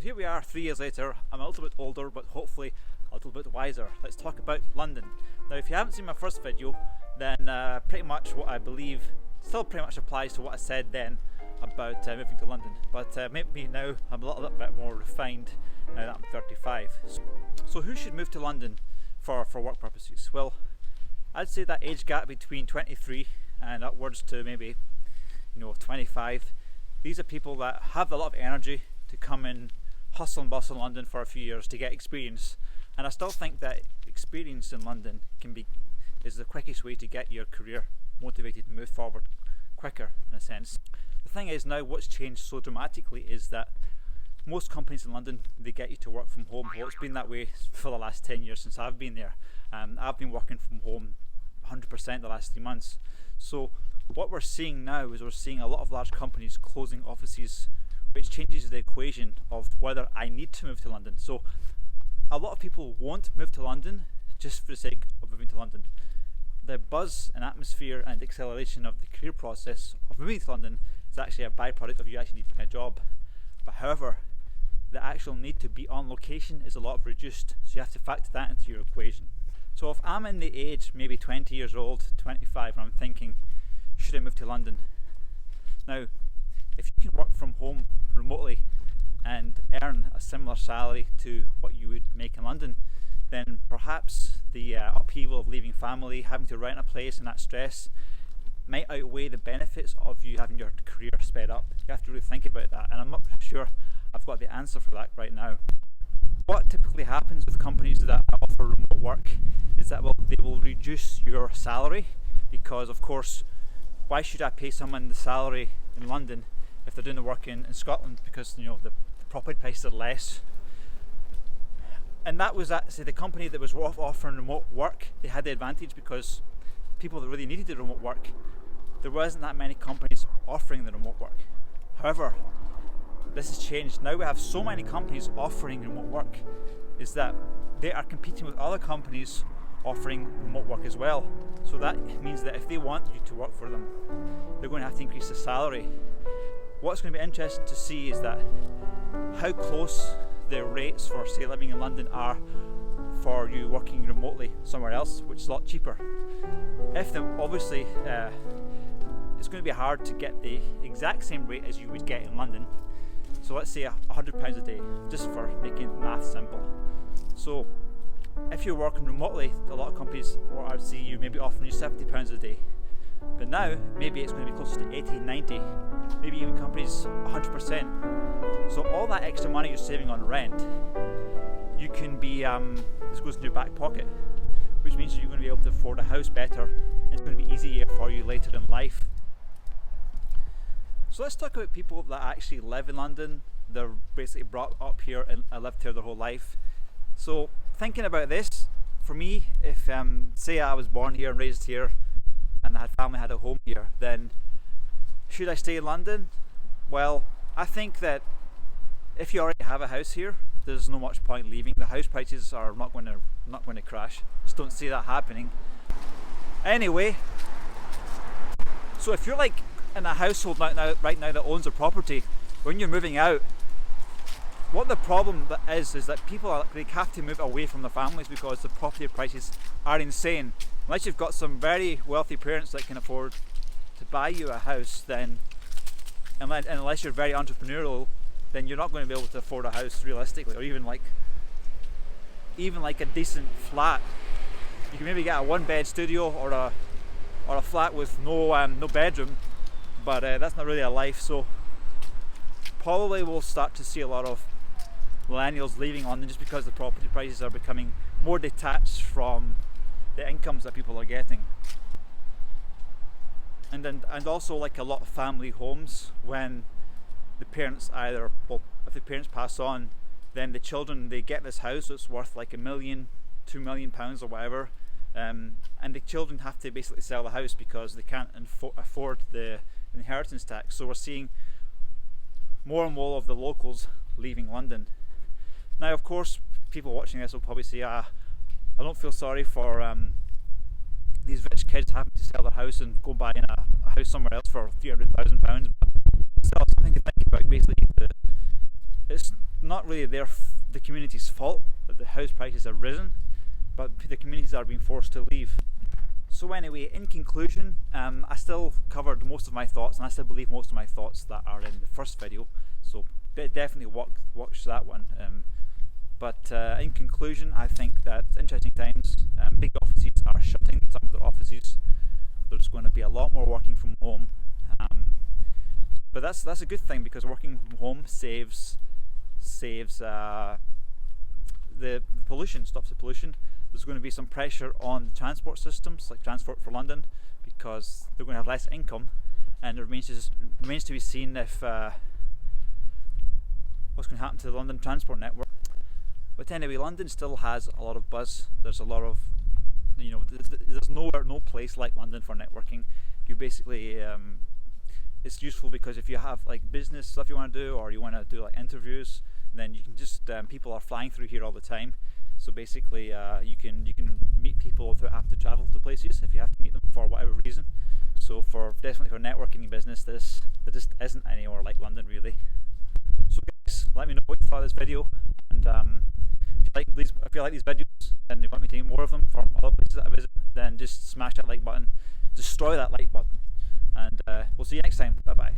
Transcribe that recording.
here we are 3 years later. I'm a little bit older, but hopefully a little bit wiser. Let's talk about London. Now, if you haven't seen my first video, then pretty much what I believe still pretty much applies to what I said then about moving to London. But maybe now I'm a little bit more refined now that I'm 35. So who should move to London for work purposes? Well, I'd say that age gap between 23 and upwards to maybe 25. These are people that have a lot of energy to come in, hustle and bustle in London for a few years to get experience. And I still think that experience in London is the quickest way to get your career motivated and move forward quicker, in a sense. The thing is now, what's changed so dramatically is that most companies in London, they get you to work from home. Well, it's been that way for the last 10 years since I've been there. I've been working from home 100% the last 3 months. So what we're seeing now is we're seeing a lot of large companies closing offices, which changes the equation of whether I need to move to London. So a lot of people won't move to London just for the sake of moving to London. The buzz and atmosphere and acceleration of the career process of moving to London is actually a byproduct of you actually needing a job. But however, the actual need to be on location is a lot reduced, so you have to factor that into your equation. So if I'm in the age, maybe 20 years old, 25, and I'm thinking, should I move to London? Now, if you can work from home remotely and earn a similar salary to what you would make in London, then perhaps the upheaval of leaving family, having to rent a place and that stress might outweigh the benefits of you having your career sped up. You have to really think about that, and I'm not sure I've got the answer for that right now. What typically happens with companies that offer remote work is that they will reduce your salary, because of course, why should I pay someone the salary in London if they're doing the work in Scotland, because the property prices are less. And that was actually the company that was offering remote work. They had the advantage because people that really needed the remote work, there wasn't that many companies offering the remote work. However, this has changed. Now we have so many companies offering remote work, is that they are competing with other companies offering remote work as well. So that means that if they want you to work for them, they're going to have to increase the salary. What's going to be interesting to see is that how close the rates for, say, living in London are for you working remotely somewhere else, which is a lot cheaper. Obviously, it's going to be hard to get the exact same rate as you would get in London. So let's say £100 a day, just for making math simple. So if you're working remotely, a lot of companies, or I'd see you maybe offering you £70 a day. But now, maybe it's going to be closer to 80, 90, maybe even companies 100%. So all that extra money you're saving on rent, you can be, this goes in your back pocket, which means you're going to be able to afford a house better. It's going to be easier for you later in life. So let's talk about people that actually live in London. They're basically brought up here and lived here their whole life. So thinking about this, for me, if say I was born here and raised here, and I had family, had a home here, then should I stay in London? Well, I think that if you already have a house here, there's no much point leaving. The house prices are not going to crash. Just don't see that happening. Anyway, so if you're like in a household right now that owns a property, when you're moving out, what the problem is that people they have to move away from their families because the property prices are insane. Unless you've got some very wealthy parents that can afford to buy you a house, then unless you're very entrepreneurial, then you're not going to be able to afford a house realistically, or even like a decent flat. You can maybe get a one-bed studio or a flat with no bedroom, but that's not really a life. So probably we'll start to see a lot of millennials leaving London just because the property prices are becoming more detached from the incomes that people are getting. And also, like a lot of family homes, when the parents if the parents pass on, then the children, they get this house that's worth like £1 million, £2 million or whatever, and the children have to basically sell the house because they can't afford the inheritance tax. So we're seeing more and more of the locals leaving London. Now, of course, people watching this will probably say, I don't feel sorry for these rich kids having to sell their house and go buy in a house somewhere else for £300,000, but still something to think about. Basically, it's not really the community's fault that the house prices have risen, but the communities are being forced to leave. So anyway, in conclusion, I still covered most of my thoughts, and I still believe most of my thoughts that are in the first video, so definitely watch that one. But in conclusion, I think that interesting times. Big offices are shutting some of their offices. There's going to be a lot more working from home, but that's a good thing, because working from home saves the pollution, stops the pollution. There's going to be some pressure on the transport systems, like Transport for London, because they're going to have less income, and it remains to be seen if what's going to happen to the London transport network. But anyway, London still has a lot of buzz. There's a lot of, there's no place like London for networking. You basically, it's useful because if you have like business stuff you want to do, or you want to do like interviews, then you can just, people are flying through here all the time. So basically, you can meet people without having to travel to places if you have to meet them for whatever reason. So definitely for networking business, there just isn't anywhere like London really. So guys, let me know what you thought of this video, and if you like these videos and you want me to make more of them from other places that I visit, then just smash that like button, destroy that like button, and we'll see you next time. Bye bye.